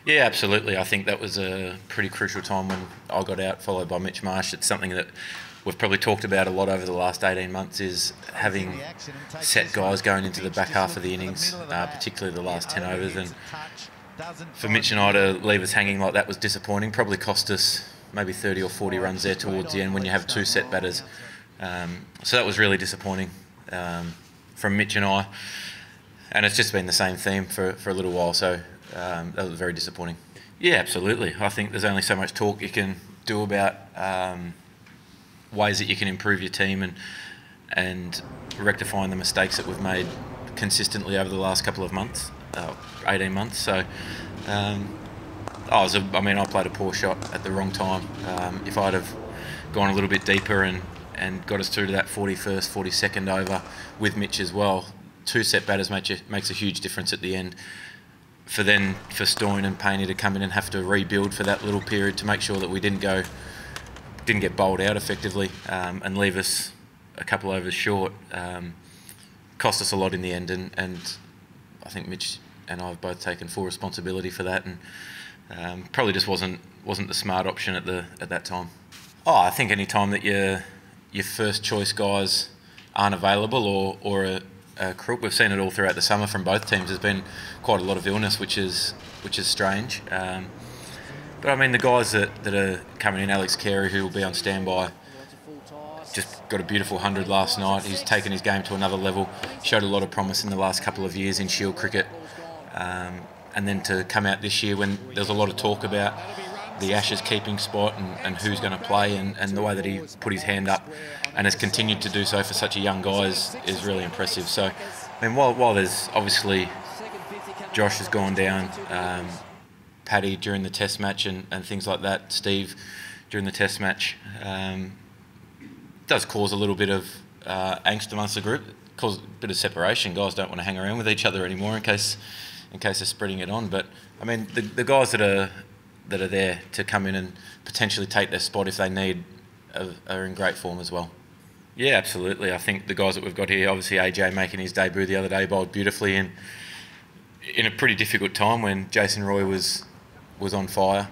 Yeah, absolutely. I think that was a pretty crucial time when I got out, followed by Mitch Marsh. It's something that we've probably talked about a lot over the last 18 months, is having set guys going into the back half of the innings, particularly the last 10 overs. And for Mitch and I to leave us hanging like that was disappointing. Probably cost us maybe 30 or 40 runs there towards the end when you have two set batters. So that was really disappointing from Mitch and I. And it's just been the same theme for a little while, so that was very disappointing. Yeah, absolutely. I think there's only so much talk you can do about ways that you can improve your team and rectifying the mistakes that we've made consistently over the last couple of months, 18 months. So I played a poor shot at the wrong time. If I'd have gone a little bit deeper and got us through to that 41st, 42nd over with Mitch as well, two set batters makes a huge difference at the end. For Stoyne and Payne to come in and have to rebuild for that little period to make sure that we didn't get bowled out effectively and leave us a couple overs short, cost us a lot in the end. And I think Mitch and I have both taken full responsibility for that, and probably just wasn't the smart option at that time. I think any time that your first choice guys aren't available or a crook. We've seen it all throughout the summer from both teams. There's been quite a lot of illness, which is strange. But I mean, the guys that are coming in, Alex Carey, who will be on standby, just got a beautiful 100 last night. He's taken his game to another level. Showed a lot of promise in the last couple of years in Shield cricket, and then to come out this year when there's a lot of talk about the Ashes keeping spot and who's going to play, and the way that he put his hand up and has continued to do so for such a young guy is really impressive. So, I mean, while there's obviously Josh has gone down, Paddy during the Test match and things like that, Steve during the Test match, does cause a little bit of angst amongst the group, cause a bit of separation. Guys don't want to hang around with each other anymore in case they're spreading it on. But I mean, the guys that are there to come in and potentially take their spot if they need are in great form as well. Yeah, absolutely. I think the guys that we've got here, obviously AJ making his debut the other day, bowled beautifully in a pretty difficult time when Jason Roy was on fire.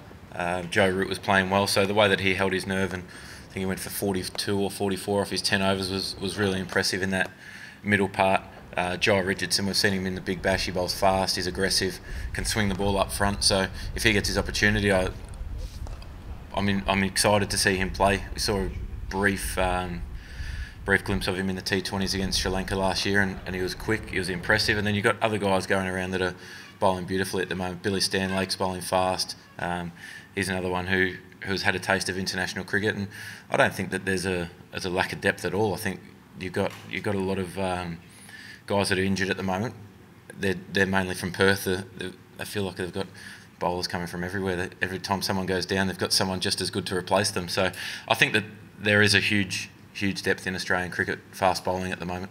Joe Root was playing well, so the way that he held his nerve, and I think he went for 42 or 44 off his 10 overs was really impressive in that middle part. Joe Richardson, we've seen him in the Big Bash. He bowls fast, he's aggressive, can swing the ball up front. So if he gets his opportunity, I'm excited to see him play. We saw a brief glimpse of him in the T20s against Sri Lanka last year, and he was quick, he was impressive. And then you've got other guys going around that are bowling beautifully at the moment. Billy Stanlake's bowling fast. He's another one who's had a taste of international cricket, and I don't think that there's a lack of depth at all. I think you've got a lot of guys that are injured at the moment. They're mainly from Perth. I feel like they've got bowlers coming from everywhere. Every time someone goes down, they've got someone just as good to replace them. So I think that there is a huge depth in Australian cricket, fast bowling at the moment.